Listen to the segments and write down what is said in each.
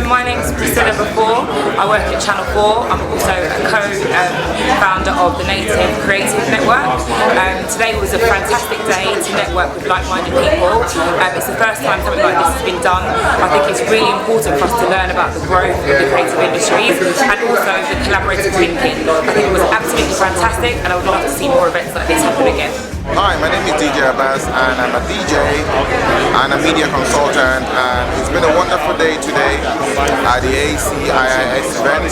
my name's Priscilla Before. I work at Channel 4. I'm also a co-founder of the Native Creative Network. Today was a fantastic day to network with like-minded people. It's the first time something like this has been done. I think it's really important for us to learn about the growth of the creative industries and also the collaborative thinking. I think it was absolutely fantastic and I would love to see more events like this happen again. Hi, my name is DJ Abbas and I'm a DJ and a media consultant, and it's been a wonderful day today at the ACIIS event.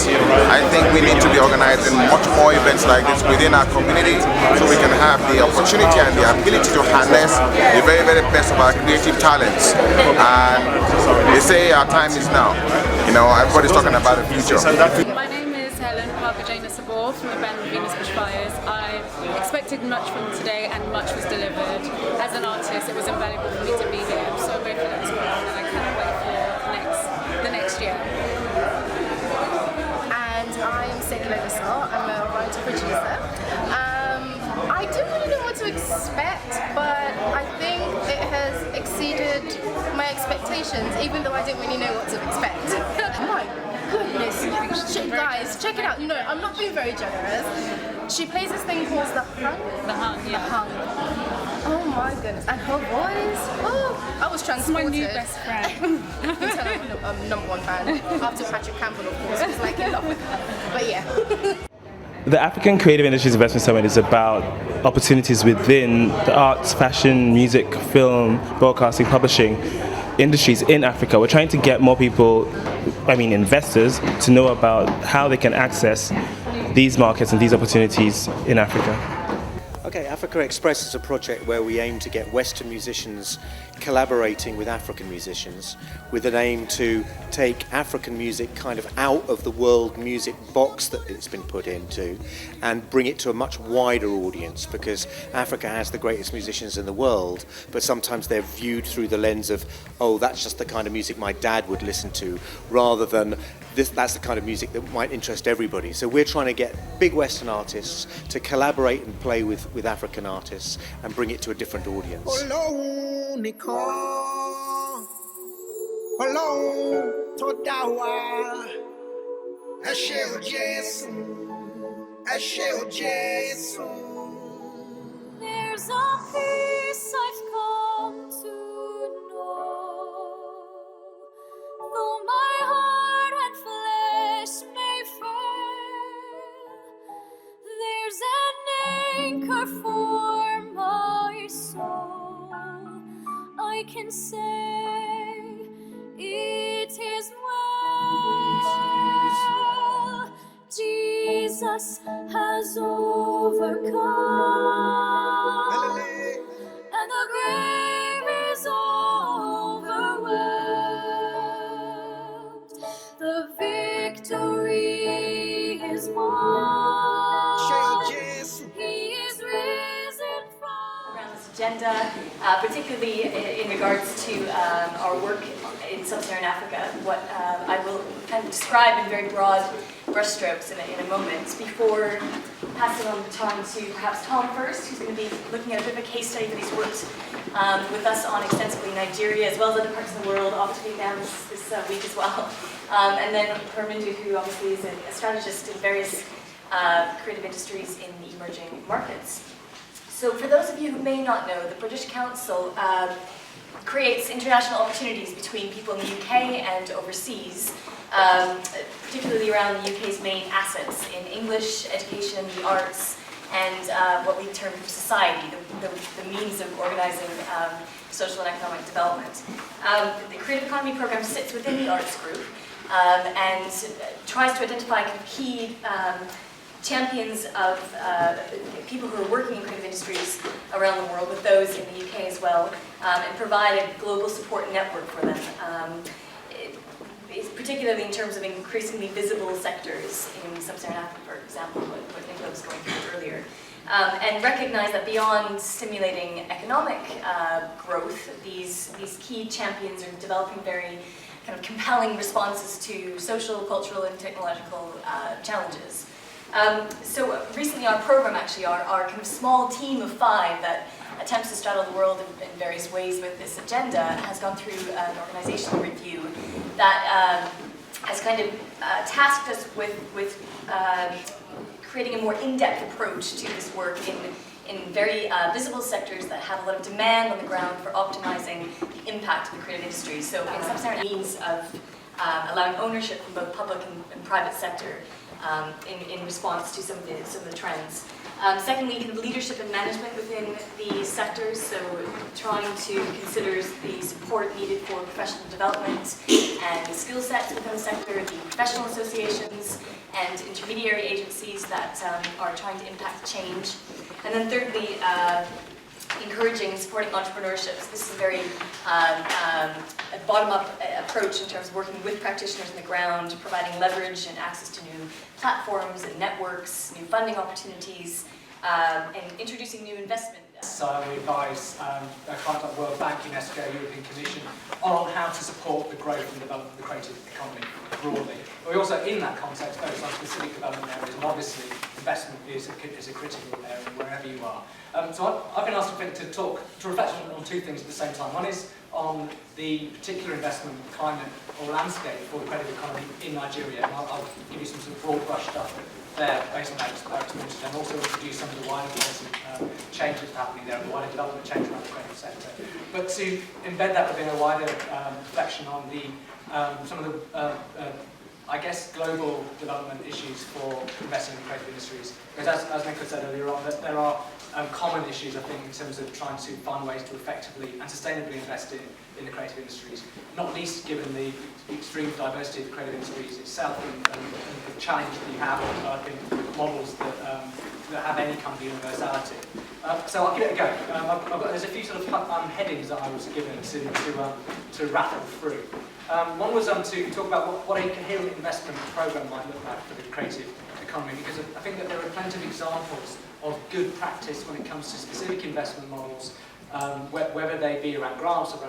I think we need to be organizing much more events like this within our community so we can have the opportunity and the ability to harness the very, very best of our creative talents. And they say our time is now. You know, everybody's talking about the future. My name is Helen Parker-Jana-Sabor from the band Venus Bushfires. I expected much from today and much was delivered. As an artist, it was invaluable for me to be here. I'm so grateful that it's going on and I cannot wait for the next year. And I am Segula Gasol. I'm a writer producer. I didn't really know what to expect, but I think it has exceeded my expectations, even though I didn't really know what to expect. My goodness, guys, check it out. No, I'm not being very generous. She plays this thing called the hung. The hung, yeah. The hung. Oh my goodness, and her voice. Oh, I was transported. It's my new best friend. You can tell I'm a #1 fan. After Patrick Campbell, of course, was like in love with her. But yeah. The African Creative Industries Investment Summit is about opportunities within the arts, fashion, music, film, broadcasting, publishing industries in Africa. We're trying to get more people, investors, to know about how they can access these markets and these opportunities in Africa. Okay, Africa Express is a project where we aim to get Western musicians collaborating with African musicians with an aim to take African music kind of out of the world music box that it's been put into and bring it to a much wider audience, because Africa has the greatest musicians in the world, but sometimes they're viewed through the lens of, oh, that's just the kind of music my dad would listen to, rather than that's the kind of music that might interest everybody. So we're trying to get big Western artists to collaborate and play with African artists and bring it to a different audience. Hello, Nicole. Hello, Todawa. Asheo Jesu. Asheo Jesu. There's a peace I've come to know. Though my heart and flesh may fail, there's an anchor for my soul. I can say it is well. Jesus has overcome, and the grave is overwhelmed. The victory is won. He is risen from. Around this agenda, particularly in regards to our work in Sub-Saharan Africa, what I will kind of describe in very broad brushstrokes in a moment, before passing on the time to perhaps Tom first, who's going to be looking at a bit of a case study that he's worked with us on extensively in Nigeria, as well as other parts of the world, off to Vietnam this week as well. And then Parmindu, who obviously is a strategist in various creative industries in the emerging markets. So for those of you who may not know, the British Council creates international opportunities between people in the UK and overseas, particularly around the UK's main assets in English, education, the arts, and what we term society, the means of organizing social and economic development. The Creative Economy Programme sits within the arts group and tries to identify kind of key champions of people who are working in creative industries around the world, with those in the UK as well, and provide a global support network for them, particularly in terms of increasingly visible sectors in Sub-Saharan Africa, for example, what Nicola was going through earlier. And recognize that beyond stimulating economic growth, these key champions are developing very kind of compelling responses to social, cultural, and technological challenges. So recently our program, actually, our kind of small team of 5 that attempts to straddle the world in various ways with this agenda, has gone through an organizational review that kind of tasked us with creating a more in-depth approach to this work in very visible sectors that have a lot of demand on the ground for optimizing the impact of the creative industry. So in sub-Saharan means of allowing ownership from both public and private sector in response to some of the trends. Secondly, kind of leadership and management within these sectors, so trying to consider the support needed for professional development and skill sets within the sector, the professional associations and intermediary agencies that are trying to impact change. And then thirdly, encouraging and supporting entrepreneurship. So this is a very bottom-up approach in terms of working with practitioners on the ground, providing leverage and access to new platforms and networks, new funding opportunities, and introducing new investment. So we advise clients like World Bank, UNESCO, European Commission on how to support the growth and development of the creative economy broadly. But we also, in that context, focus on specific development areas, and obviously investment is a critical area wherever you are. So I've been asked to reflect on two things at the same time. One is on the particular investment climate or landscape for the creative economy in Nigeria, and I'll give you some sort of broad brush stuff there based on that experience, and also introduce some of the wider policy changes happening there and the wider development change around the creative sector. But to embed that within a wider reflection on the some of the I guess global development issues for investing in creative industries. Because as Nicola said earlier on, that there are common issues, I think, in terms of trying to find ways to effectively and sustainably invest in the creative industries, not least given the extreme diversity of the creative industries itself and the challenge that you have of developing models that have any kind of universality. So I'll give it a go. There's a few sort of headings that I was given to rattle through. One was to talk about what a coherent investment programme might look like for the creative economy, because I think that there are plenty of examples of good practice when it comes to specific investment models, whether they be around grants or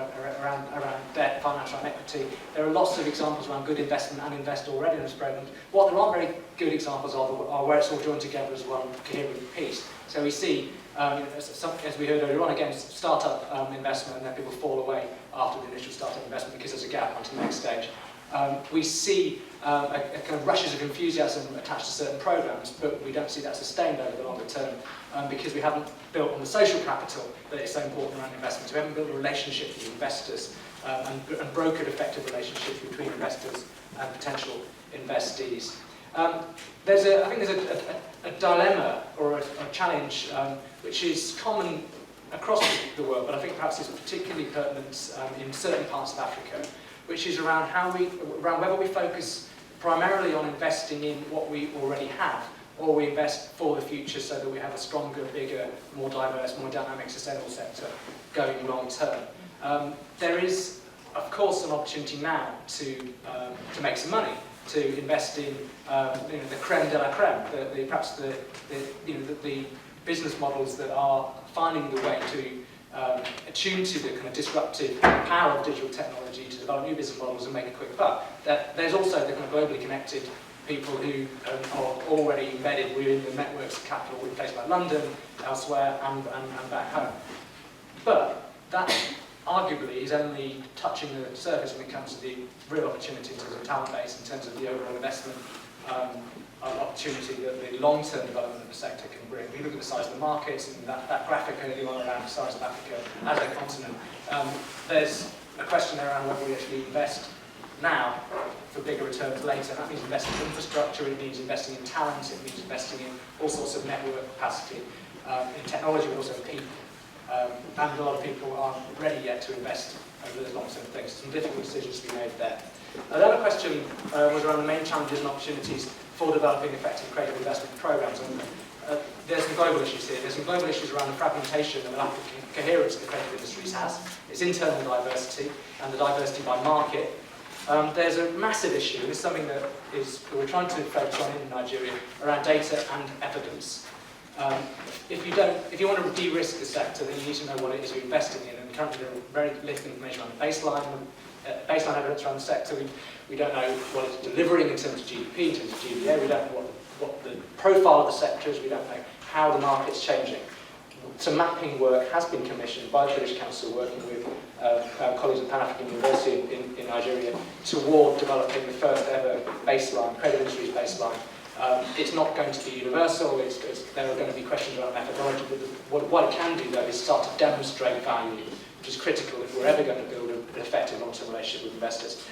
around debt, financial and equity. There are lots of examples around good investment and investor readiness programs. What there aren't very good examples of are where it's all joined together as one coherent piece. So we see, as we heard earlier on, again, startup investment, and then people fall away after the initial startup investment because there's a gap onto the next stage. We see a kind of rushes of enthusiasm attached to certain programs, but we don't see that sustained over the longer term because we haven't built on the social capital that is so important around investments. We haven't built a relationship with investors and brokered effective relationships between investors and potential investees. I think there's a dilemma or a challenge which is common across the world, but I think perhaps is particularly pertinent in certain parts of Africa, which is around whether we focus primarily on investing in what we already have, or we invest for the future so that we have a stronger, bigger, more diverse, more dynamic, sustainable sector going long term. There is, of course, an opportunity now to make some money, to invest in the creme de la creme, perhaps the business models that are finding the way to attune to the kind of disruptive power of digital technology to develop new business models and make a quick buck. There's also the kind of globally connected people who are already embedded within the networks of capital in places like London, elsewhere, and back home. But that arguably is only touching the surface when it comes to the real opportunity in terms of talent base, in terms of the overall investment opportunity that the long-term development of the sector can bring. We look at the size of the markets and that graphic earlier on around the size of Africa as a continent. There's a question around whether we actually invest now for bigger returns later. That means investing in infrastructure, it means investing in talent, it means investing in all sorts of network capacity, in technology, but also in people. And a lot of people aren't ready yet to invest over those long-term things. Some difficult decisions to be made there. Another question was around the main challenges and opportunities for developing effective creative investment programs. And there's some global issues here. There's some global issues around the fragmentation and the lack of coherence that the creative industries has. It's internal diversity and the diversity by market. There's a massive issue, and it's something that we're trying to focus on in Nigeria, around data and evidence. If you want to de-risk the sector, then you need to know what it is you're investing in. And currently there is very little information on the baseline evidence around the sector. We don't know what it's delivering in terms of GDP, in terms of GVA. We don't know what the profile of the sector is. We don't know how the market's changing. Some mapping work has been commissioned by the British Council, working with colleagues at Pan-African University in Nigeria, toward developing the first ever baseline, creative industries baseline. It's not going to be universal, there are going to be questions around methodology, but what it can do though is start to demonstrate value, which is critical if we're ever going to build an effective long-term relationship with investors.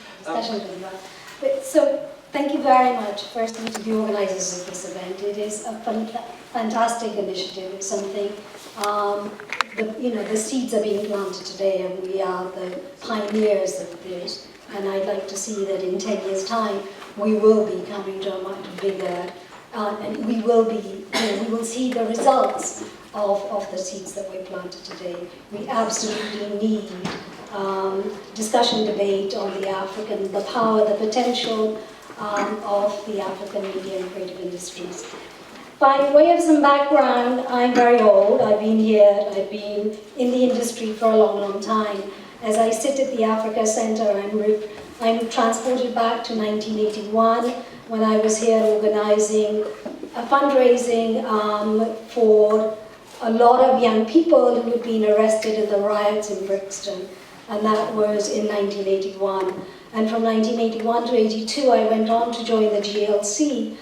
So thank you very much, firstly, to the organisers of this event. It is a fantastic initiative. It's something, the seeds are being planted today, and we are the pioneers of this. And I'd like to see that in 10 years' time, we will be coming to a much bigger, and we will see the results of the seeds that we planted today. We absolutely need discussion, debate on the power, the potential of the African media and creative industries. By way of some background, I'm very old. I've been in the industry for a long, long time. As I sit at the Africa Centre, I'm transported back to 1981 when I was here organising a fundraising for a lot of young people who had been arrested in the riots in Brixton, and that was in 1981. And from 1981 to 82, I went on to join the GLC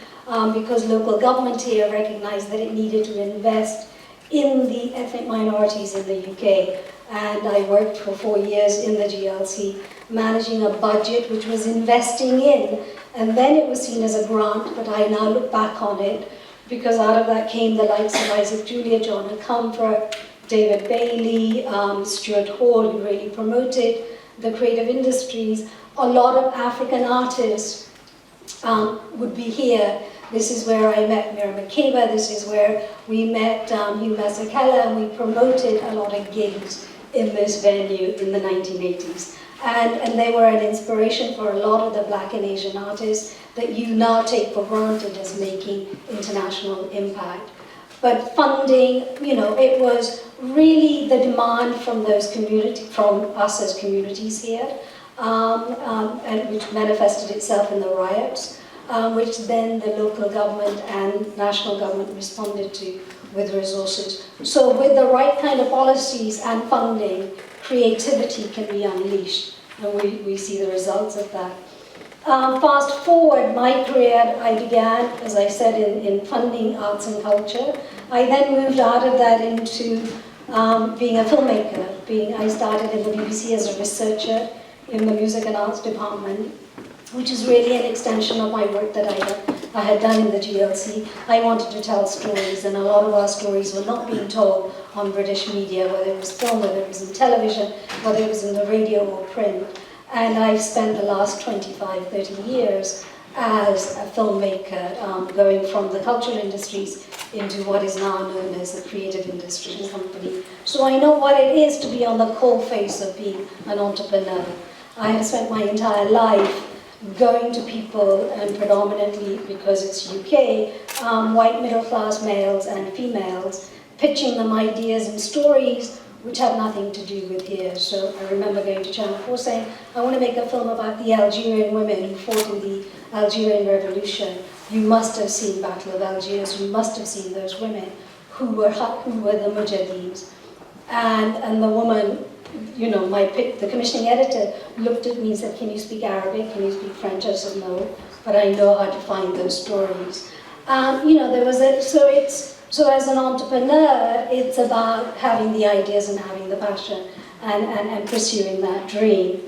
because local government here recognized that it needed to invest in the ethnic minorities in the UK. And I worked for 4 years in the GLC, managing a budget which was investing in, and then it was seen as a grant, but I now look back on it because out of that came the likes of Isaac Julia, John Comfort, David Bailey, Stuart Hall, who really promoted the creative industries. A lot of African artists would be here. This is where I met Mira Makeba, this is where we met Hugh Masekela, and we promoted a lot of gigs in this venue in the 1980s. And they were an inspiration for a lot of the Black and Asian artists that you now take for granted as making international impact. But funding, it was really the demand from from us as communities here, and which manifested itself in the riots, which then the local government and national government responded to with resources. So with the right kind of policies and funding, creativity can be unleashed, and we see the results of that. Fast forward my career, I began, as I said, in funding arts and culture. I then moved out of that into being a filmmaker. I started in the BBC as a researcher in the music and arts department, which is really an extension of my work that I had done in the GLC. I wanted to tell stories, and a lot of our stories were not being told on British media, whether it was film, whether it was in television, whether it was in the radio or print. And I've spent the last 25, 30 years as a filmmaker, going from the cultural industries into what is now known as the creative industry company. So I know what it is to be on the cold face of being an entrepreneur. I have spent my entire life going to people, and predominantly because it's UK, white middle-class males and females, pitching them ideas and stories which have nothing to do with here. So I remember going to Channel 4 saying, I want to make a film about the Algerian women who fought in the Algerian Revolution. You must have seen Battle of Algiers, you must have seen those women who were the Mujahideen. And the woman, the commissioning editor looked at me and said, can you speak Arabic, can you speak French? I said, no, but I know how to find those stories. So as an entrepreneur, it's about having the ideas and having the passion and pursuing that dream.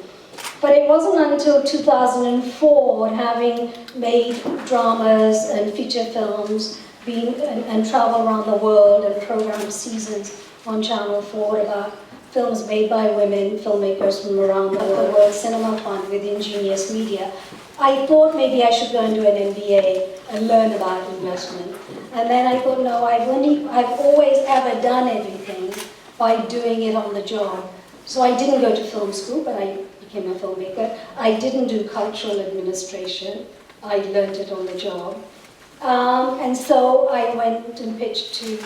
But it wasn't until 2004, having made dramas and feature films, and travel around the world and programmed seasons on Channel 4 about films made by women, filmmakers from around the World Cinema Fund with Ingenious Media, I thought maybe I should go and do an MBA and learn about investment. And then I thought, no, I've always ever done everything by doing it on the job. So I didn't go to film school, but I became a filmmaker. I didn't do cultural administration. I learned it on the job. And so I went and pitched to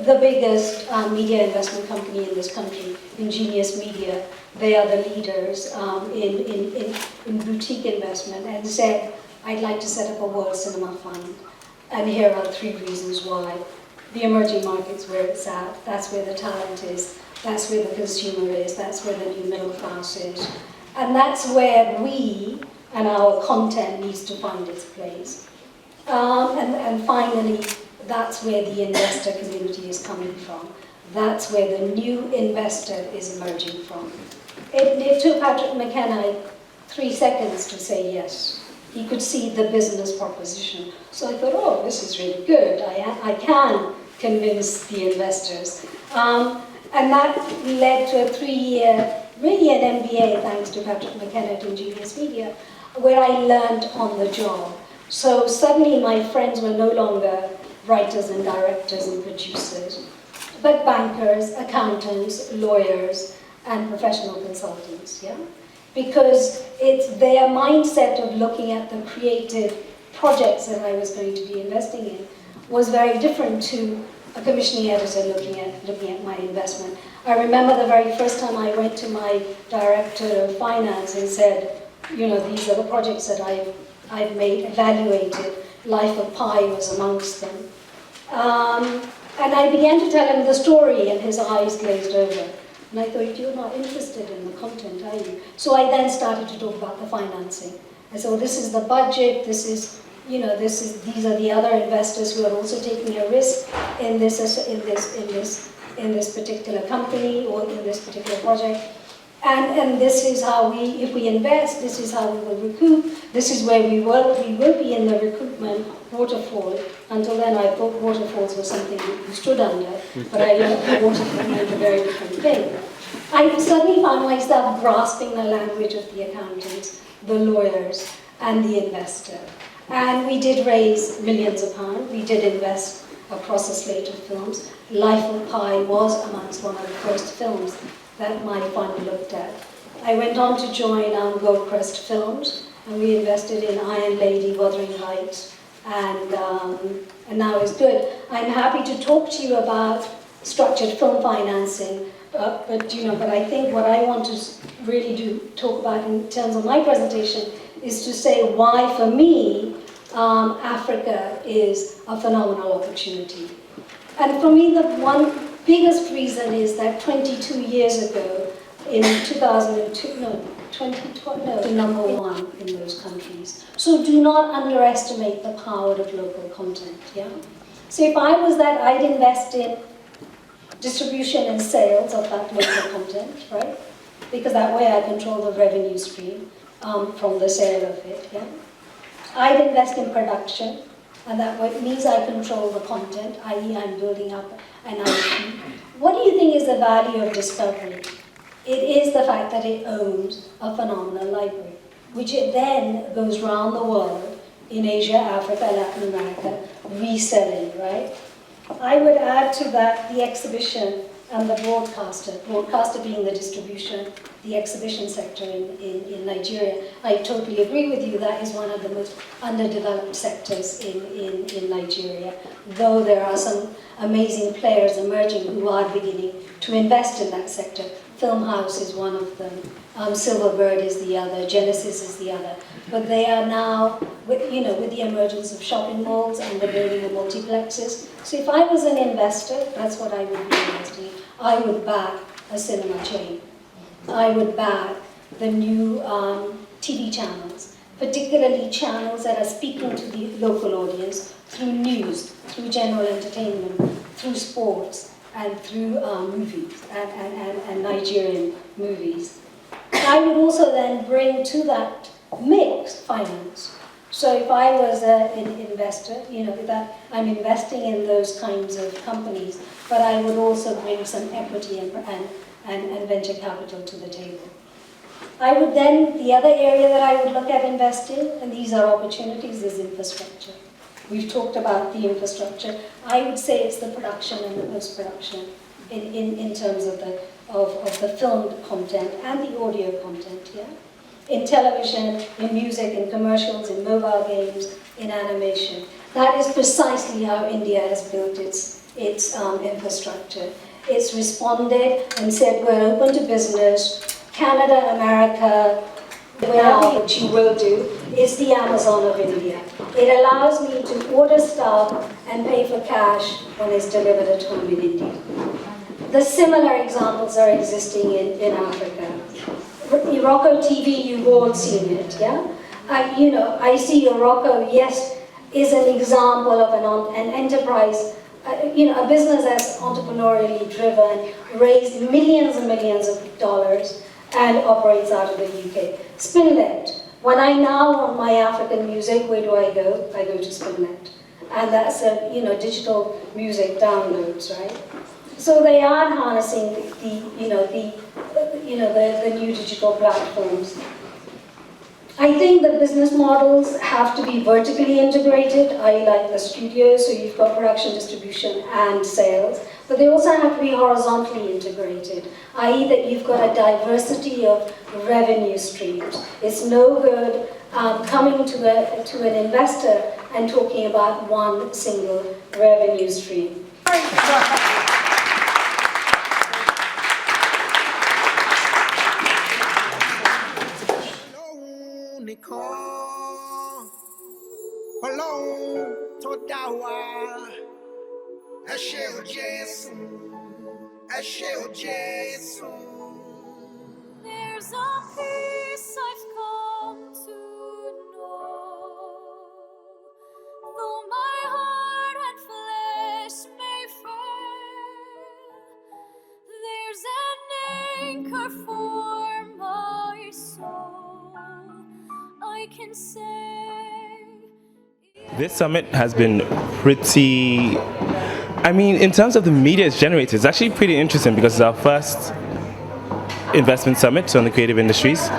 the biggest media investment company in this country, Ingenious Media. They are the leaders in boutique investment, and said, I'd like to set up a World Cinema Fund. And here are 3 reasons why. The emerging markets where it's at, that's where the talent is. That's where the consumer is. That's where the new middle class is. And that's where we and our content needs to find its place. And finally, that's where the investor community is coming from. That's where the new investor is emerging from. It took Patrick McKenna 3 seconds to say yes. He could see the business proposition. So I thought, oh, this is really good. I can convince the investors. And that led to a 3-year, really an MBA, thanks to Patrick McKenna at Ingenious Media, where I learned on the job. So suddenly my friends were no longer writers and directors and producers, but bankers, accountants, lawyers, and professional consultants, yeah? Because it's their mindset of looking at the creative projects that I was going to be investing in was very different to a commissioning editor looking at my investment. I remember the very first time I went to my director of finance and said, you know, these are the projects that I've made, evaluated. Life of Pi was amongst them. And I began to tell him the story, and his eyes glazed over. And I thought, you're not interested in the content, are you? So I then started to talk about the financing. I said, well, this is the budget, this is, you know, these are the other investors who are also taking a risk in this particular company or in this particular project. And this is how if we invest, this is how we will recoup, this is where we will be in the recoupment waterfall. Until then, I thought waterfalls were something you stood under, but I learned that waterfall meant a very different thing. I suddenly found myself grasping the language of the accountants, the lawyers, and the investor. And we did raise millions of pounds. We did invest across a slate of films. Life of Pi was amongst one of the first films that my fund looked at. I went on to join Goldcrest Films, and we invested in Iron Lady, Wuthering Heights, and Now Is Good. I'm happy to talk to you about structured film financing, but I think what I want to really talk about in terms of my presentation is to say why, for me, Africa is a phenomenal opportunity. And for me, the one biggest reason is that 22 years ago, in 2002, number 1 in those countries. So do not underestimate the power of local content, yeah? So if I was that, I'd invest in distribution and sales of that local content, right? Because that way I control the revenue stream from the sale of it, yeah? I'd invest in production, and that means I control the content, i.e. I'm building up an IP. What do you think is the value of Discovery? It is the fact that it owns a phenomenal library, which it then goes around the world, in Asia, Africa, Latin America, reselling, right? I would add to that the exhibition and the broadcaster being the distribution, the exhibition sector in Nigeria. I totally agree with you, that is one of the most underdeveloped sectors in Nigeria, though there are some amazing players emerging who are beginning to invest in that sector. Film House is one of them, Silverbird is the other, Genesis is the other. But they are now, with the emergence of shopping malls and the building of multiplexes. So if I was an investor, that's what I would be investing in. I would back a cinema chain. I would back the new TV channels, particularly channels that are speaking to the local audience through news, through general entertainment, through sports, and through movies and Nigerian movies. I would also then bring to that mix finance. So if I was an investor, that I'm investing in those kinds of companies, but I would also bring some equity and venture capital to the table. The other area that I would look at investing, and these are opportunities, is infrastructure. We've talked about the infrastructure. I would say it's the production and the post-production in terms of the filmed content and the audio content, yeah? In television, in music, in commercials, in mobile games, in animation. That is precisely how India has built its infrastructure. It's responded and said, we're open to business. Canada, America, wherever which you will do, is the Amazon of India. It allows me to order stuff and pay for cash when it's delivered at home in India. the similar examples are existing in Africa. Morocco TV, you've all seen it, yeah? I see Morocco, yes, is an example of an enterprise, a business that's entrepreneurially driven, raised millions and millions of dollars, and operates out of the UK. Spinlet. When I now want my African music, where do I go? I go to Spinlet. And that's digital music downloads, right? So they are harnessing the new digital platforms. I think the business models have to be vertically integrated. I like the studio, so you've got production, distribution, and sales. But they also have to be horizontally integrated, i.e. that you've got a diversity of revenue streams. It's no good coming to an investor and talking about one single revenue stream. There's a peace I've come to know, though my heart and flesh may fail. There's an anchor for my soul, I can say. This summit has been pretty, in terms of the media it's generated, it's actually pretty interesting because it's our first investment summit on the creative industries.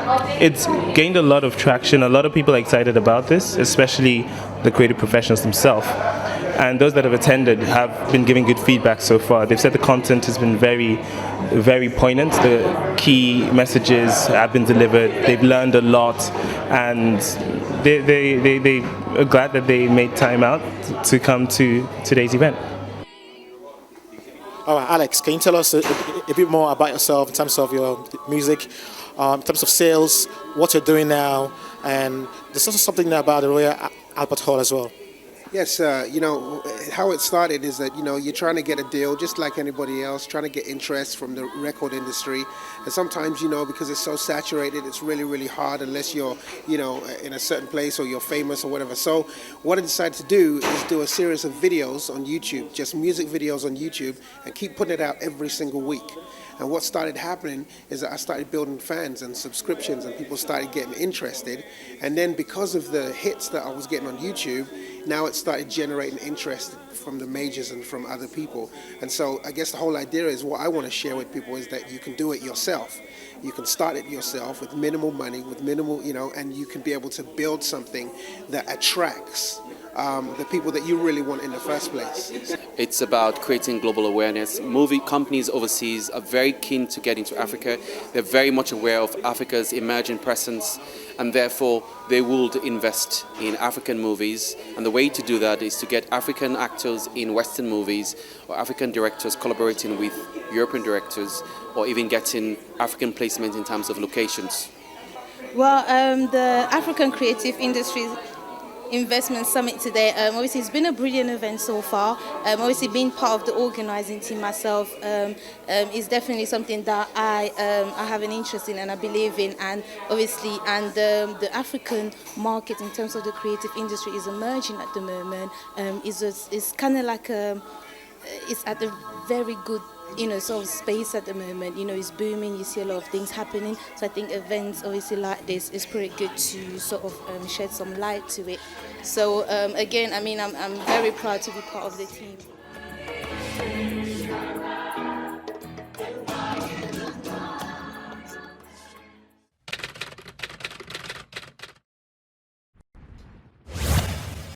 It's gained a lot of traction. A lot of people are excited about this, especially the creative professionals themselves. And those that have attended have been giving good feedback so far. They've said the content has been very, very poignant. The key messages have been delivered. They've learned a lot, and they are glad that they made time out to come to today's event. All right, Alex, can you tell us a bit more about yourself in terms of your music, in terms of sales, what you're doing now, and there's also something about the Royal Albert Hall as well. Yes, how it started is that, you're trying to get a deal just like anybody else, trying to get interest from the record industry. And sometimes, because it's so saturated, it's really, really hard unless you're, in a certain place or you're famous or whatever. So what I decided to do is do a series of videos on YouTube, just music videos on YouTube, and keep putting it out every single week. And what started happening is that I started building fans and subscriptions, and people started getting interested. And then because of the hits that I was getting on YouTube, now it started generating interest from the majors and from other people. And so I guess the whole idea is, what I want to share with people is that you can do it yourself. You can start it yourself with minimal money, with minimal, and you can be able to build something that attracts the people that you really want in the first place. It's about creating global awareness. Movie companies overseas are very keen to get into Africa. They're very much aware of Africa's emerging presence, and therefore they would invest in African movies. And the way to do that is to get African actors in Western movies, or African directors collaborating with European directors, or even getting African placement in terms of locations. Well, the African Creative Industries Investment Summit today, obviously it's been a brilliant event so far. Obviously being part of the organising team myself is definitely something that I have an interest in and I believe in, and obviously the African market in terms of the creative industry is emerging at the moment. It's kind of like it's at a very good sort of space at the moment. It's booming, you see a lot of things happening. So I think events obviously like this is pretty good to sort of shed some light to it. So again, I'm very proud to be part of the team.